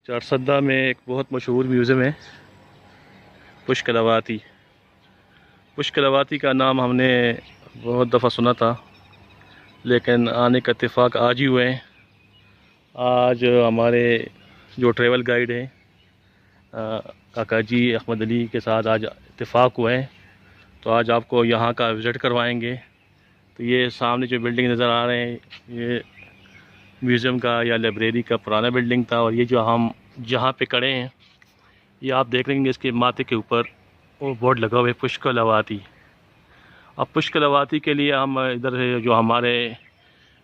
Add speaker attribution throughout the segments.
Speaker 1: چارسدہ میں ایک بہت مشہور میوزیم ہے پشک لواتی۔ پشک لواتی کا نام ہم نے بہت دفعہ سنا تھا، لیکن آنے کا اتفاق آج ہی ہوئے ہیں۔ آج ہمارے جو ٹریول گائیڈ ہیں کاکا جی احمد علی کے ساتھ آج اتفاق ہوئے ہیں، تو آج آپ کو یہاں کا وزٹ کروائیں گے۔ تو یہ سامنے جو بلڈنگ نظر آ رہے ہیں، یہ میوزیم کا یا لائبریری کا پرانا بلڈنگ تھا، اور یہ جو ہم جہاں پہ کھڑے ہیں یہ آپ دیکھ لیں گے، اس کے ماتھے کے اوپر وہ بورڈ لگا ہوا ہے پشک لواتی۔ اب پشک لواتی کے لیے ہم ادھر جو ہمارے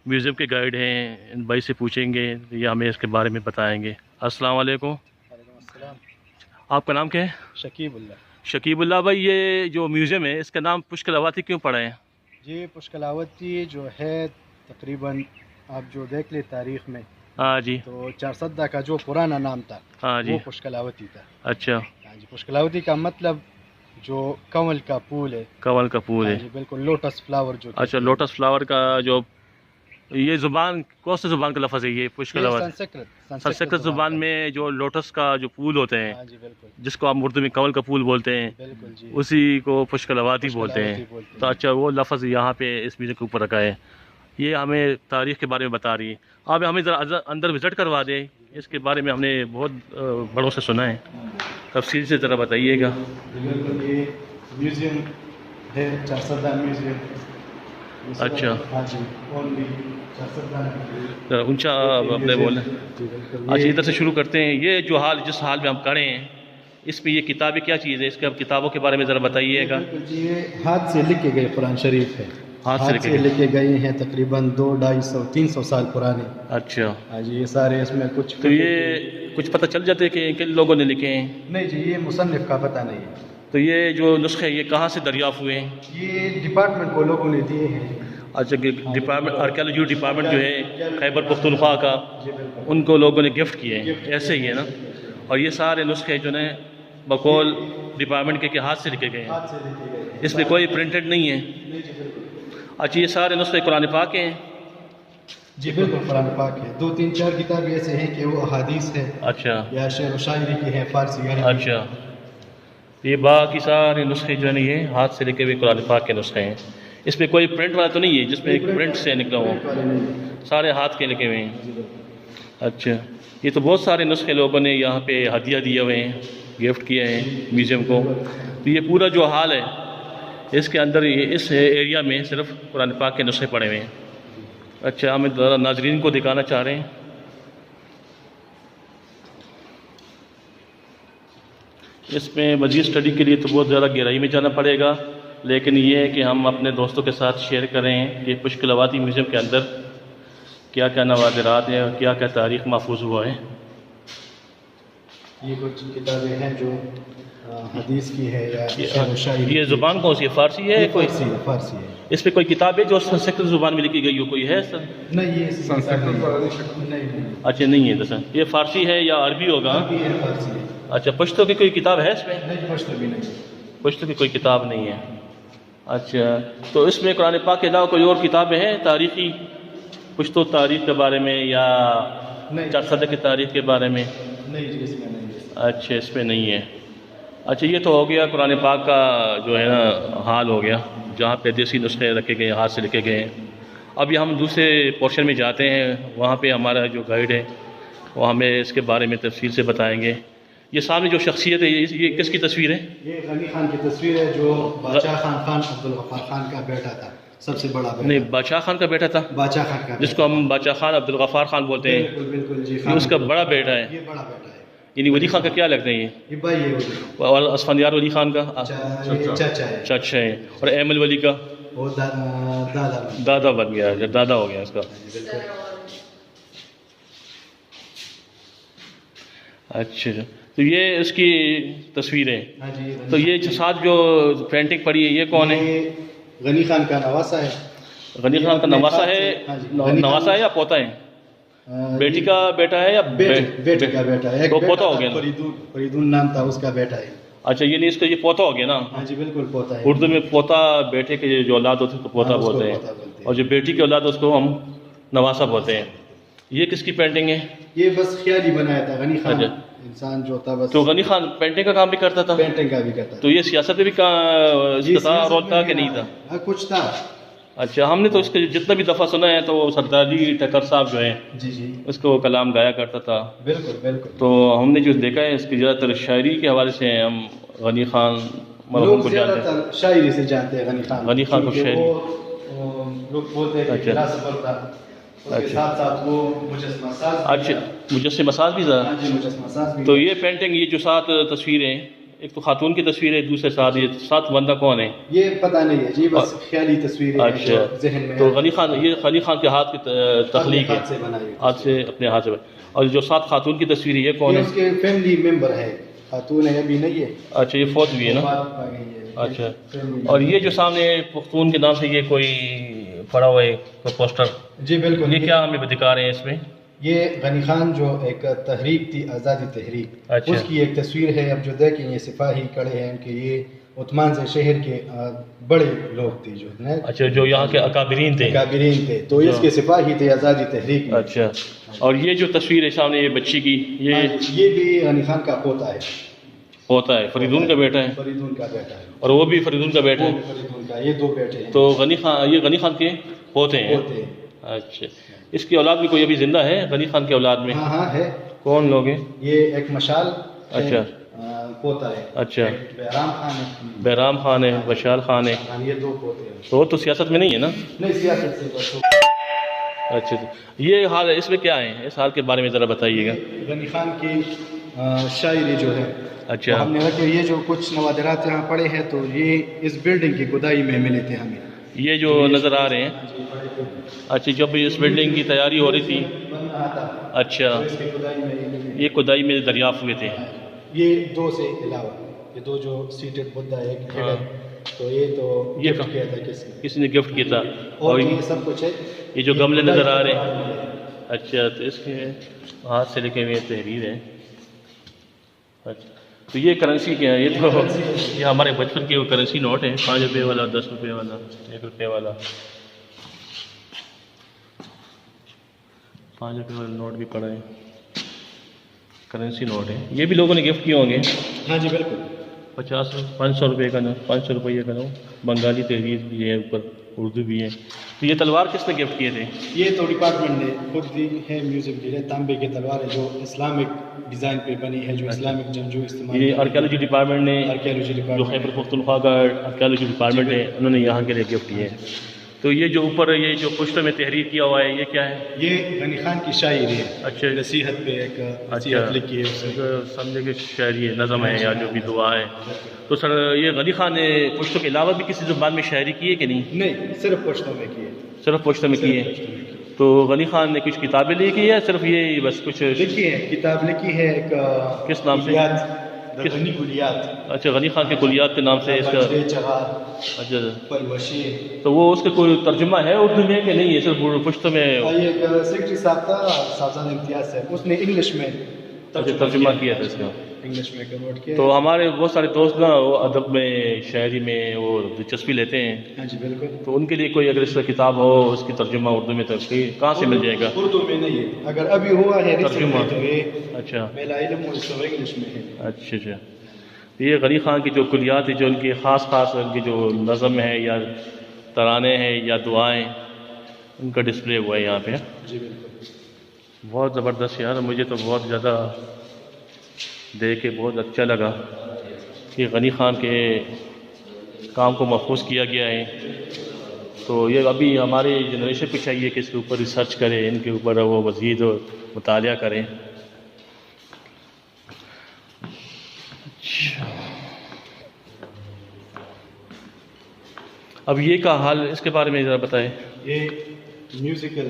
Speaker 1: میوزیم کے گائیڈ ہیں ان بھائی سے پوچھیں گے، یہ ہمیں اس کے بارے میں بتائیں گے۔ السلام علیکم۔
Speaker 2: وعلیکم السلام۔
Speaker 1: آپ کا نام کیا ہے؟
Speaker 2: شکیب اللہ۔
Speaker 1: شکیب اللہ بھائی، یہ جو میوزیم ہے اس کا نام پشک لواتی کیوں پڑا ہے؟
Speaker 2: جی پشک لواتی جو ہے تقریباً آپ جو دیکھ لیں تاریخ میں،
Speaker 1: ہاں جی،
Speaker 2: تو چارسدہ کا جو پرانا نام تھا
Speaker 1: ہاں جی،
Speaker 2: وہ پشک لواتی تھا۔
Speaker 1: اچھا،
Speaker 2: ہاں جی، پشک لواتی کا مطلب جو کنول کا پھول ہے۔
Speaker 1: کنول کا پھول
Speaker 2: ہاں
Speaker 1: ہے،
Speaker 2: جی بالکل، لوٹس فلاور جو
Speaker 1: اچھا، لوٹس فلاور کا جو یہ زبان کون سی زبان کا لفظ ہے یہ پشک لواتی؟ سنسکرت زبان میں جو لوٹس کا جو پھول ہوتے ہیں،
Speaker 2: ہاں جی بالکل
Speaker 1: جس کو ہم اردو میں کنول کا پھول بولتے ہیں،
Speaker 2: بالکل جی،
Speaker 1: اسی کو پشک لواتی بولتے ہیں۔ تو اچھا، وہ لفظ یہاں پہ اس میوزیم کے اوپر رکھا ہے۔ یہ ہمیں تاریخ کے بارے میں بتا رہی ہے۔ آپ ہمیں ذرا اندر وزٹ کروا دیں، اس کے بارے میں ہم نے بہت بڑوں سے سنا ہے، تفصیل سے ذرا بتائیے گا۔
Speaker 2: بالکل یہ میوزیم ہے چارسدہ میوزیم۔
Speaker 1: اچھا،
Speaker 2: ہاں جی، اونلی چارسدہ میں۔
Speaker 1: ذرا اونچا اپنے بولیں۔
Speaker 2: جی بالکل،
Speaker 1: اچھا، ادھر سے شروع کرتے ہیں۔ یہ جو جس حال میں ہم کھڑے ہیں، اس میں یہ کتابیں کیا چیز ہے؟ اس کے کتابوں کے بارے میں ذرا بتائیے گا۔
Speaker 2: بالکل جی، یہ ہاتھ سے لکھے گئے قرآن شریف ہے۔
Speaker 1: ہاتھ سے
Speaker 2: لکھے گئے ہیں، تقریباً 200-250-300 سال پرانے۔
Speaker 1: اچھا،
Speaker 2: ہاں جی، یہ سارے اس میں کچھ
Speaker 1: تو یہ کچھ پتہ چل جاتے کہ کن لوگوں نے لکھے ہیں؟
Speaker 2: نہیں جی، یہ مصنف کا پتہ نہیں ہے۔
Speaker 1: تو یہ جو نسخے یہ کہاں سے دریافت ہوئے ہیں؟
Speaker 2: یہ ڈپارٹمنٹ کو لوگوں نے دیے ہیں۔
Speaker 1: اچھا، ڈپارٹمنٹ آرکیالوجی ڈپارٹمنٹ جو ہے خیبر پختونخوا کا،
Speaker 2: جی بالکل،
Speaker 1: ان کو لوگوں نے گفٹ کیے ہیں، ایسے ہی ہے نا؟ اور یہ سارے نسخے جو ہیں بقول ڈپارٹمنٹ کے ہاتھ سے لکھے گئے ہیں،
Speaker 2: ہاتھ سے لکھے گئے ہیں۔
Speaker 1: اس میں کوئی پرنٹڈ نہیں ہے؟
Speaker 2: نہیں جی بالکل۔
Speaker 1: اچھا، یہ سارے نسخے قرآن پاک کے ہیں؟
Speaker 2: جی بالکل قرآن پاک ہے۔ 2-3-4 کتابیں ایسے ہیں کہ وہ احادیث ہے
Speaker 1: اچھا،
Speaker 2: یا شعر و شاعری کی ہے، فارسی عربی۔
Speaker 1: اچھا، یہ باقی سارے نسخے جو ہیں یہ ہاتھ سے لکھے ہوئے قرآن پاک کے نسخے ہیں۔ اس میں کوئی پرنٹ والا تو نہیں ہے جس میں ایک پرنٹ سے نکلا ہو؟ سارے ہاتھ کے لکھے ہوئے ہیں۔ اچھا، یہ تو بہت سارے نسخے لوگوں نے یہاں پہ ہدیہ دیے ہوئے ہیں، گفٹ کیے ہیں میوزیم کو۔ تو یہ پورا جو حال ہے اس کے اندر اس ایریا میں صرف قرآن پاک کے نسخے پڑے ہوئے ہیں۔ اچھا، ہم ناظرین کو دکھانا چاہ رہے ہیں۔ اس میں مزید اسٹڈی کے لیے تو بہت زیادہ گہرائی میں جانا پڑے گا، لیکن یہ ہے کہ ہم اپنے دوستوں کے ساتھ شیئر کریں کہ پشک لواتی میوزیم کے اندر کیا کیا نوادرات ہیں اور کیا کیا تاریخ محفوظ ہوا ہے۔
Speaker 2: یہ کچھ کتابیں ہیں جو حدیث کی ہے یا شعر و شاعری۔
Speaker 1: یہ زبان کون سی ہے؟ فارسی ہے کوئی؟
Speaker 2: فارسی ہے۔
Speaker 1: اس پہ کوئی کتاب ہے جو سنسکرت زبان میں لکھی گئی ہو؟ کوئی ہے سر؟
Speaker 2: نہیں، یہ سنسکرت نہیں۔
Speaker 1: اچھا، نہیں ہے سر۔ یہ فارسی ہے یا عربی ہوگا؟
Speaker 2: یہ فارسی ہے۔
Speaker 1: اچھا، پشتو کی کوئی کتاب ہے اس میں؟
Speaker 2: نہیں، پشتو بھی نہیں۔
Speaker 1: پشتو کی کوئی کتاب نہیں ہے۔ اچھا، تو اس میں قرآن پاک کے علاوہ کوئی اور کتابیں ہیں تاریخی، پشتو تاریخ کے بارے میں یا چارسدہ کی تاریخ کے بارے میں؟
Speaker 2: نہیں جی، اس میں نہیں ہے۔
Speaker 1: اچھا، اس میں نہیں ہے۔ اچھا، یہ تو ہو گیا قرآن پاک کا جو ہے نا حال ہو گیا، جہاں پہ دیسی نسخے رکھے گئے، ہاتھ سے لکھے گئے ہیں۔ اب یہ ہم دوسرے پورشن میں جاتے ہیں، وہاں پہ ہمارا جو گائیڈ ہے وہ ہمیں اس کے بارے میں تفصیل سے بتائیں گے۔ یہ سامنے جو شخصیت ہے یہ کس کی تصویر ہے؟
Speaker 2: یہ غنی خان کی تصویر ہے، جو بادشاہ خان عبدالغفار خان کا بیٹا تھا، سب سے بڑا بیٹا۔
Speaker 1: نہیں، بادشاہ خان کا بیٹا تھا،
Speaker 2: بادشاہ خان کا،
Speaker 1: جس کو ہم بادشاہ خان عبدالغفار خان بولتے ہیں۔
Speaker 2: بالکل بالکل جی،
Speaker 1: یہ اس کا بڑا بیٹا ہے،
Speaker 2: یہ بڑا بیٹا ہے۔
Speaker 1: یعنی ولی خان کا کیا لگتا ہے
Speaker 2: یہ بھائی ہے وہ،
Speaker 1: اور اسفندیار ولی خان کا
Speaker 2: چچا ہے،
Speaker 1: چچا ہے، اور ایمل ولی کا
Speaker 2: وہ دادا۔
Speaker 1: دادا بن گیا، دادا ہو گیا اس کا۔ اچھا، تو یہ اس کی تصویر ہے۔
Speaker 2: ہاں جی،
Speaker 1: تو یہ ساتھ جو پینٹنگ پڑی ہے یہ کون ہے؟
Speaker 2: یہ غنی خان کا نواسا ہے۔
Speaker 1: غنی خان کا نواسا ہے؟
Speaker 2: ہاں جی،
Speaker 1: نواسا ہے یا پوتا ہے؟ بیٹی کا بیٹا ہے یا
Speaker 2: بیٹے کا بیٹا ہے؟
Speaker 1: تو پوتا ہو گیا نا؟
Speaker 2: فریدون نام تھا اس کا، بیٹا ہے۔
Speaker 1: اچھا، یہ نہیں، اس کا یہ پوتا ہو گیا نا؟
Speaker 2: ہاں جی بالکل پوتا ہے۔
Speaker 1: اردو میں پوتا بیٹے کے جو اولاد ہوتے ہیں تو پوتا
Speaker 2: ہاں، اس کو
Speaker 1: بولتے ہیں،
Speaker 2: پوتا بولتے ہیں۔
Speaker 1: اور جو بیٹی کی اولاد اس کو ہم نواسا بولتے ہیں۔ یہ کس کی پینٹنگ ہے؟
Speaker 2: یہ بس خیالی بنایا تھا غنی خان
Speaker 1: اچھا۔
Speaker 2: انسان جو تھا، بس
Speaker 1: تو غنی خان پینٹنگ کا کام بھی کرتا تھا؟
Speaker 2: پینٹنگ کا بھی کرتا
Speaker 1: تو یہ سیاست میں بھی اس
Speaker 2: یہ
Speaker 1: کا تھا
Speaker 2: سیاست
Speaker 1: رول تھا
Speaker 2: میں
Speaker 1: کہ نہیں تھا؟
Speaker 2: ہاں کچھ تھا۔
Speaker 1: اچھا، ہم نے تو اس کے جتنا بھی دفعہ سنا ہے تو وہ سردار علی ٹکر صاحب جو ہیں
Speaker 2: جی جی
Speaker 1: اس کو کلام گایا کرتا تھا۔
Speaker 2: بالکل بالکل۔
Speaker 1: تو ہم نے جو دیکھا ہے اس کی زیادہ تر شاعری کے حوالے سے ہم غنی خان مرحوم
Speaker 2: لوگ
Speaker 1: کو
Speaker 2: زیادہ
Speaker 1: جانتے ہیں۔
Speaker 2: تر شاعری سے جانتے ہیں غنی خان،
Speaker 1: غنی خان کو
Speaker 2: کیونکہ
Speaker 1: شاعری،
Speaker 2: وہ لوگ بولتے ہیں کہ
Speaker 1: اچھا۔
Speaker 2: بڑا سفر تھا، اس کے
Speaker 1: اچھا۔
Speaker 2: ساتھ ساتھ وہ مجسمہ ساز بھی
Speaker 1: اچھا،
Speaker 2: تھا۔
Speaker 1: مجسمہ ساز بھی تھا۔
Speaker 2: ہاں جی، مجسمہ ساز بھی
Speaker 1: تو
Speaker 2: تھا۔
Speaker 1: یہ پینٹنگ، یہ جو 7 تصویریں، ایک تو خاتون کی تصویر ہے، دوسرے 7 یہ 7 بندہ کون ہے؟
Speaker 2: یہ پتہ نہیں ہے جی، بس خیالی تصویریں ہیں جو
Speaker 1: اچھا،
Speaker 2: ذہن میں
Speaker 1: تو
Speaker 2: آتی
Speaker 1: غنی خان، یہ غنی خان کے ہاتھ کی تخلیق ہے،
Speaker 2: ہاتھ سے بنائی ہوئی
Speaker 1: ہاتھ سے، اپنے ہاتھ سے۔ اور جو 7 خاتون کی تصویر ہے یہ کون
Speaker 2: یہ
Speaker 1: ہے؟
Speaker 2: اس کے فیملی ممبر ہے، خاتون ہے ابھی نہیں ہے،
Speaker 1: اچھا، یہ فوت بھی ہے نا؟
Speaker 2: وفات پا گئی ہے۔
Speaker 1: اچھا،
Speaker 2: family
Speaker 1: اور
Speaker 2: member۔
Speaker 1: یہ جو سامنے پختون کے نام سے یہ کوئی پڑا ہوا ہے کوئی پوسٹر،
Speaker 2: جی بالکل،
Speaker 1: یہ کیا ہمیں دکھا رہے ہیں اس میں؟
Speaker 2: یہ غنی خان جو ایک تحریک تھی، آزادی تحریک،
Speaker 1: اچھا۔
Speaker 2: اس کی ایک تصویر ہے۔ اب جو دیکھیں یہ سپاہی کھڑے ہیں ان کے، یہ عثمان سے شہر کے بڑے لوگ تھے جو
Speaker 1: اچھا، جو یہاں کے اکابرین تھے۔
Speaker 2: کابرین تھے، تو اس کے سپاہی تھے آزادی تحریک میں۔
Speaker 1: اچھا، اور یہ جو تصویر ہے سامنے یہ بچی کی،
Speaker 2: یہ بھی غنی خان کا پوتا ہے،
Speaker 1: ہوتا ہے فریدون کا بیٹا ہے،
Speaker 2: فریدون کا بیٹا ہے،
Speaker 1: اور وہ بھی فریدون کا بیٹا
Speaker 2: وہ
Speaker 1: ہے۔
Speaker 2: بھی فریدون کا، یہ 2 بیٹے ہیں۔
Speaker 1: تو غنی خان، یہ غنی خان کے پوتے ہیں۔
Speaker 2: پوتے ہیں۔
Speaker 1: اچھا، اس کی اولاد بھی کوئی ابھی زندہ ہے غنی خان کے اولاد میں؟
Speaker 2: ہاں ہاں ہے،
Speaker 1: کون لوگ ہیں؟
Speaker 2: یہ ایک مشال ہے،
Speaker 1: اچھا۔
Speaker 2: پوتا ہے۔
Speaker 1: اچھا،
Speaker 2: ایک بہرام خان ہے،
Speaker 1: بہرام خان ہے، بشار خان ہے۔
Speaker 2: ہاں، یہ 2 پوتے ہیں۔
Speaker 1: تو وہ تو سیاست میں نہیں ہے نا؟
Speaker 2: نہیں، سیاست سے بس
Speaker 1: اچھا، یہ حال ہے، اس میں کیا ہے؟ اس حال کے بارے میں ذرا بتائیے گا۔
Speaker 2: غنی خان کی شاعری جو ہے،
Speaker 1: اچھا،
Speaker 2: ہم نے رکھے، یہ جو کچھ نوادرات یہاں پڑے ہیں تو یہ اس بلڈنگ کی کھدائی میں ملے تھے ہمیں۔
Speaker 1: یہ جو نظر آ رہے ہیں، اچھا، جب اس بلڈنگ کی تیاری ہو رہی تھی،
Speaker 2: بن رہا تھا،
Speaker 1: اچھا،
Speaker 2: تو اس کی کھدائی میں یہ ملے۔
Speaker 1: یہ کھدائی میں دریافت ہوئے تھے۔
Speaker 2: یہ 2 سے علاوہ یہ 2 جو سیٹڈ بدھا ہے، ایک
Speaker 1: ہاں۔
Speaker 2: ہڈن، تو یہ تو
Speaker 1: یہ
Speaker 2: گفٹ کیا تھا کسی نے،
Speaker 1: کسی نے گفٹ کیا تھا۔
Speaker 2: اور یہ سب کچھ ہے۔
Speaker 1: یہ جو گملے نظر آ رہے ہیں، اچھا، تو اس کے ہاتھ سے لکھے ہوئے تحریر ہے۔ اچھا، تو یہ کرنسی کیا ہے؟ یہ تو یہ ہمارے بچپن کے وہ کرنسی نوٹ ہیں، 5 روپے والا، 10 روپے والا، 1 روپے والا، 5 روپے والا نوٹ بھی پڑا ہے، کرنسی نوٹ ہے۔ یہ بھی لوگوں نے گفٹ کیے ہوں گے۔
Speaker 2: ہاں جی بالکل۔
Speaker 1: 500 روپے کا نا، 500 روپیے کا نا، بنگالی تحریر بھی ہے اوپر، اردو بھی ہے۔ تو یہ تلوار کس نے گفٹ کیے تھے؟
Speaker 2: یہ تو ڈپارٹمنٹ نے خود دی ہے، میوزیم کی ہے، تانبے کی تلوار ہے جو اسلامک ڈیزائن پہ بنی ہے، جو اسلامک جنگجو استعمال
Speaker 1: یہ آرکیالوجی ڈپارٹمنٹ نے،
Speaker 2: آرکیالوجی
Speaker 1: جو
Speaker 2: ڈپارٹمنٹ
Speaker 1: خیبر پختونخوا کا آرکیالوجی ڈپارٹمنٹ ہے، انہوں نے یہاں کے لیے گفٹ کیے ہیں۔ تو یہ جو اوپر یہ جو پشتوں میں تحریر کیا ہوا ہے یہ کیا ہے؟
Speaker 2: یہ غنی خان کی شاعری ہے،
Speaker 1: اچھا،
Speaker 2: نصیحت پہ ایک نصیحت لکھی ہے اس نے۔
Speaker 1: سمجھے کہ شاعری ہے، نظم ہے یا جو بھی دعا ہے۔ تو سر یہ غنی خان نے پشتوں کے علاوہ بھی کسی زبان میں شاعری کی ہے کہ نہیں؟
Speaker 2: نہیں، صرف پشتوں میں کی ہے،
Speaker 1: صرف پشتوں میں کی ہے۔ تو غنی خان نے کچھ کتابیں لکھی ہے، صرف یہ بس کچھ
Speaker 2: لکھی ہے، کتاب لکھی ہے ایک
Speaker 1: کس نام سے؟
Speaker 2: کلیات، غنی کلیات،
Speaker 1: اچھا، غنی خان کے کلیات کے نام سے اس کا،
Speaker 2: بجرے چغار،
Speaker 1: اچھا،
Speaker 2: پروشی۔
Speaker 1: تو وہ اس کا کوئی ترجمہ ہے اردو میں کہ نہیں ہے، صرف پشتوں میں؟
Speaker 2: یہ ایک سیکرٹری صاحب تھا، صاحبزادہ امتیاز صاحب، اس نے انگلش میں
Speaker 1: ترجمہ کیا تھا اس کا۔
Speaker 2: انگلش میں کنورٹ کیا۔
Speaker 1: تو ہمارے بہت سارے دوست نا وہ ادب میں، شاعری میں وہ دلچسپی لیتے ہیں،
Speaker 2: ہاں جی بالکل۔
Speaker 1: تو ان کے لیے کوئی اگر اس کا کتاب ہو اس کی ترجمہ اردو میں، تو کہاں سے مل جائے گا؟
Speaker 2: اردو میں نہیں ہے، اگر ابھی ہوا ہے
Speaker 1: ترجمہ،
Speaker 2: تو یہ
Speaker 1: اچھا
Speaker 2: میرا علم ہو تو انگلش میں ہے۔
Speaker 1: اچھا اچھا، یہ غنی خان کی جو کلیات ہیں، جو ان کی خاص ان کی جو نظم ہے یا ترانے ہیں یا دعائیں، ان کا ڈسپلے ہوا ہے یہاں پہ۔
Speaker 2: جی بالکل۔
Speaker 1: بہت زبردست یار، مجھے تو بہت زیادہ دیکھ کے بہت اچھا لگا کہ غنی خان کے کام کو محفوظ کیا گیا ہے۔ تو یہ ابھی ہمارے جنریشن کو چاہیے کہ اس کے اوپر ریسرچ کرے، ان کے اوپر وہ مزید مطالعہ کریں۔ اب یہ کا حال، اس کے بارے میں ذرا بتائیں۔
Speaker 2: یہ میوزیکل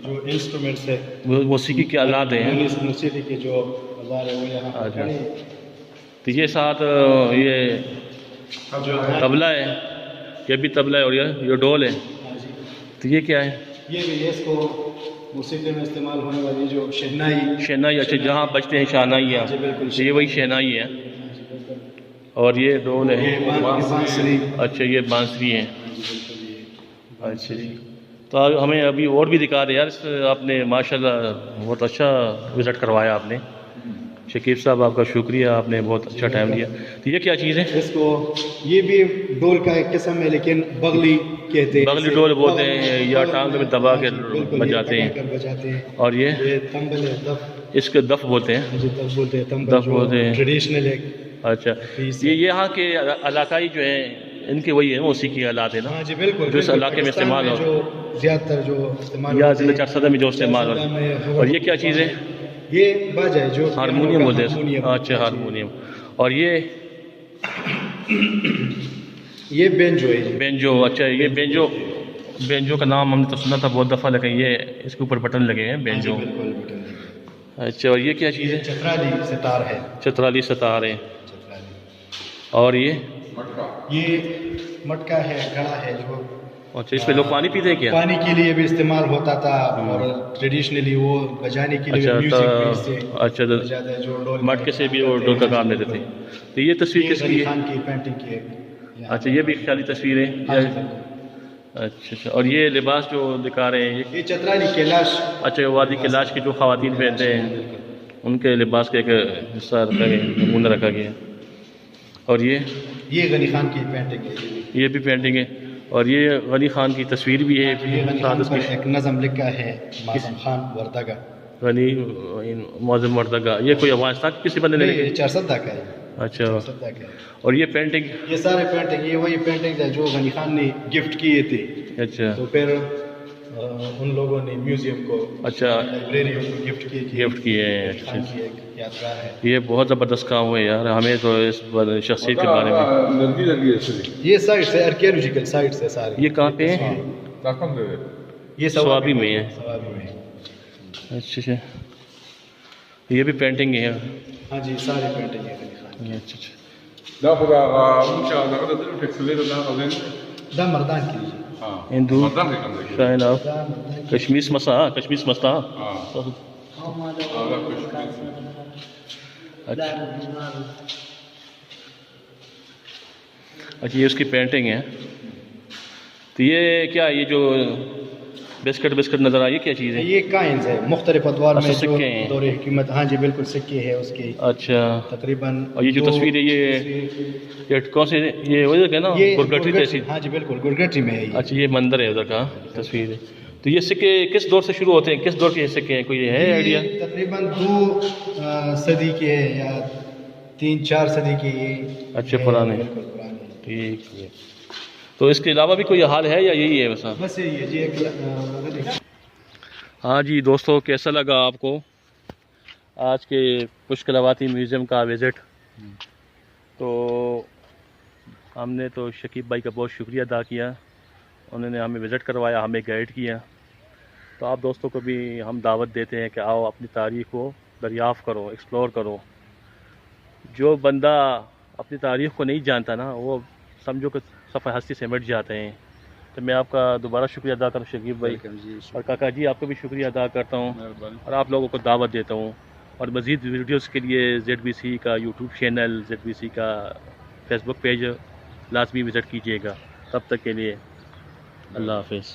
Speaker 2: جو انسٹرومنٹس ہے،
Speaker 1: موسیقی کے آلات ہیں،
Speaker 2: موسیقی کے جو اوزار ہے وہ یہاں پر
Speaker 1: اچھا۔
Speaker 2: کھڑے ہیں۔
Speaker 1: تو یہ ساتھ یہ
Speaker 2: جو ہے
Speaker 1: طبلہ ہے، یہ بھی طبلہ ہے، اور یہ ڈول ہے،
Speaker 2: ہاں جی،
Speaker 1: تو یہ کیا ہے؟
Speaker 2: یہ بھی اس کو موسیقی میں استعمال ہونے والی جو شہنائی،
Speaker 1: شہنائی، اچھا، جہاں بجتے ہیں شہنائیاں،
Speaker 2: جی بالکل،
Speaker 1: تو یہ وہی شہنائی ہے، اور یہ ڈول ہے،
Speaker 2: یہ بانسری،
Speaker 1: اچھا، یہ بانسری ہے،
Speaker 2: جی بالکل، یہ
Speaker 1: اچھا جی۔ تو ہمیں ابھی اور بھی دکھا دیں یار، آپ نے ماشاءاللہ بہت اچھا وزٹ کروایا آپ نے شکیب صاحب، آپ کا شکریہ، آپ نے بہت اچھا ٹائم دیا. تو یہ کیا چیز ہے؟
Speaker 2: اس کو یہ بھی ڈول کا ایک قسم ہے لیکن بغلی کہتے ہیں،
Speaker 1: بغلی ڈول بولتے ہیں یا ٹانگ میں دبا کے بجاتے ہیں.
Speaker 2: بجاتے ہیں.
Speaker 1: اور یہ
Speaker 2: تنبل ہے، دف،
Speaker 1: اس کے دف بولتے ہیں.
Speaker 2: جی دف بولتے ہیں، تنبل
Speaker 1: دف بولتے ہیں.
Speaker 2: ٹریڈیشنل ہے.
Speaker 1: اچھا، یہ یہاں کے علاقائی جو ہیں ان کے وہی ہیں موسیقی آلات ہیں نا؟
Speaker 2: ہاں جی بالکل،
Speaker 1: جو اس علاقے میں استعمال ہو،
Speaker 2: جو زیادہ تر جو استعمال
Speaker 1: یا ضلع چارسدہ میں جو استعمال ہو. اور یہ کیا چیز ہے؟
Speaker 2: یہ باجا ہے جو
Speaker 1: ہارمونیم بولتے ہیں. اچھا، ہارمونیم. اور یہ
Speaker 2: بینجو ہے.
Speaker 1: بینجو. اچھا، یہ بینجو کا نام ہم نے تو سنا تھا بہت دفعہ، لیکن یہ اس کے اوپر بٹن لگے ہیں بینجو. اچھا، اور یہ کیا چیز ہے؟
Speaker 2: چترالی ستار ہے.
Speaker 1: چترالی ستار ہے. اور یہ
Speaker 2: مٹکا ہے، گھڑا ہے جو،
Speaker 1: اچھا اس پہ لوگ پانی پیتے ہیں کیا؟
Speaker 2: پانی کے لیے بھی استعمال ہوتا تھا اور ٹریڈیشنلی وہ بجانے کے لیے میوزک سے.
Speaker 1: اچھا، مٹکے سے بھی وہ ڈول کا کام لیتے تھے. تو یہ تصویر کس کی ہے؟
Speaker 2: خان کی پینٹنگ کی ہے.
Speaker 1: اچھا، یہ بھی خیالی تصویر ہے. اچھا، اور یہ لباس جو دکھا رہے ہیں
Speaker 2: یہ چترالی کیلاش.
Speaker 1: اچھا، وادی کیلاش کی جو خواتین پہنتے ہیں ان کے لباس کا ایک حصہ رکھا گیا، نمونہ رکھا گیا. اور یہ
Speaker 2: غنی خان کی پینٹنگ ہے.
Speaker 1: یہ بھی پینٹنگ ہے. اور یہ غنی خان کی تصویر بھی ہے.
Speaker 2: یہ غنی خان پر ایک نظم لکھا ہے، معظم خان وردگا.
Speaker 1: غنی معظم وردگا. یہ کوئی افغانستان کی کسی بندے نے لکھی؟
Speaker 2: چارسدہ کا ہے.
Speaker 1: اچھا. اور یہ پینٹنگ؟ یہ
Speaker 2: سارے پینٹنگ، یہ وہی پینٹنگ ہے جو غنی خان نے گفٹ کیے تھے.
Speaker 1: اچھا.
Speaker 2: تو پھر ان لوگوں نے میوزیم کو،
Speaker 1: اچھا،
Speaker 2: لائبریری کو گفٹ کیے ہیں.
Speaker 1: اچھا. یہ بہت زبردست کام ہوئے یار، ہمیں تو اس شخصیت کے بارے میں.
Speaker 2: یہ سائٹ سے آرکیولوجیکل سائٹ سے سارے.
Speaker 1: یہ کہاں پہ ہے؟
Speaker 2: یہ
Speaker 1: سوابی میں ہے. اچھا، یہ بھی پینٹنگ ہے.
Speaker 2: ہاں جی سارے پینٹنگ ہے.
Speaker 1: اچھا.
Speaker 2: دا مردان کی
Speaker 1: ہندو شاہین آف کشمیش مسا. کشمیش مستا. اچھا، یہ اس کی پینٹنگ ہے. تو یہ کیا، یہ جو بسکٹ نظر آئی یہ کیا چیز ہے؟
Speaker 2: یہ کائنز ہے مختلف ادوار میں،
Speaker 1: سکے ہیں
Speaker 2: دور حکومت. ہاں جی بالکل، سکے ہے اس کے.
Speaker 1: اچھا
Speaker 2: تقریباً.
Speaker 1: اور یہ جو تصویر ہے یہ کون سے، یہ ادھر کا نا گرگٹری تحصیل؟
Speaker 2: ہاں جی بالکل، گرگٹری میں ہے.
Speaker 1: اچھا، یہ مندر ہے ادھر کا تصویر ہے. تو یہ سکے کس دور سے شروع ہوتے ہیں، کس دور کے سکے ہیں، کوئی ہے آئیڈیا؟
Speaker 2: تقریباً 2 صدی کے یا 3-4 صدی کے. یہ
Speaker 1: اچھا پرانے. ٹھیک ہے. تو اس کے علاوہ بھی کوئی حال ہے یا یہی ہے
Speaker 2: بس یہی ہے جی.
Speaker 1: ہاں جی دوستو، کیسا لگا آپ کو آج کے پشکلاواتی میوزیم کا وزٹ؟ تو ہم نے تو شکیب بھائی کا بہت شکریہ ادا کیا، انہوں نے ہمیں وزٹ کروایا، ہمیں گائیڈ کیا. تو آپ دوستوں کو بھی ہم دعوت دیتے ہیں کہ آؤ اپنی تاریخ کو دریافت کرو، ایکسپلور کرو. جو بندہ اپنی تاریخ کو نہیں جانتا نا، وہ سمجھو کہ صفحہ ہستی سے مٹ جاتے ہیں. تو میں آپ کا دوبارہ شکریہ ادا کروں شکیب بھائی، اور کاکا جی آپ کو بھی شکریہ ادا کرتا ہوں، اور آپ لوگوں کو دعوت دیتا ہوں. اور مزید ویڈیوز کے لیے ZBC کا یوٹیوب چینل، ZBC کا فیس بک پیج لازمی وزٹ کیجیے گا. تب تک کے لیے اللہ حافظ.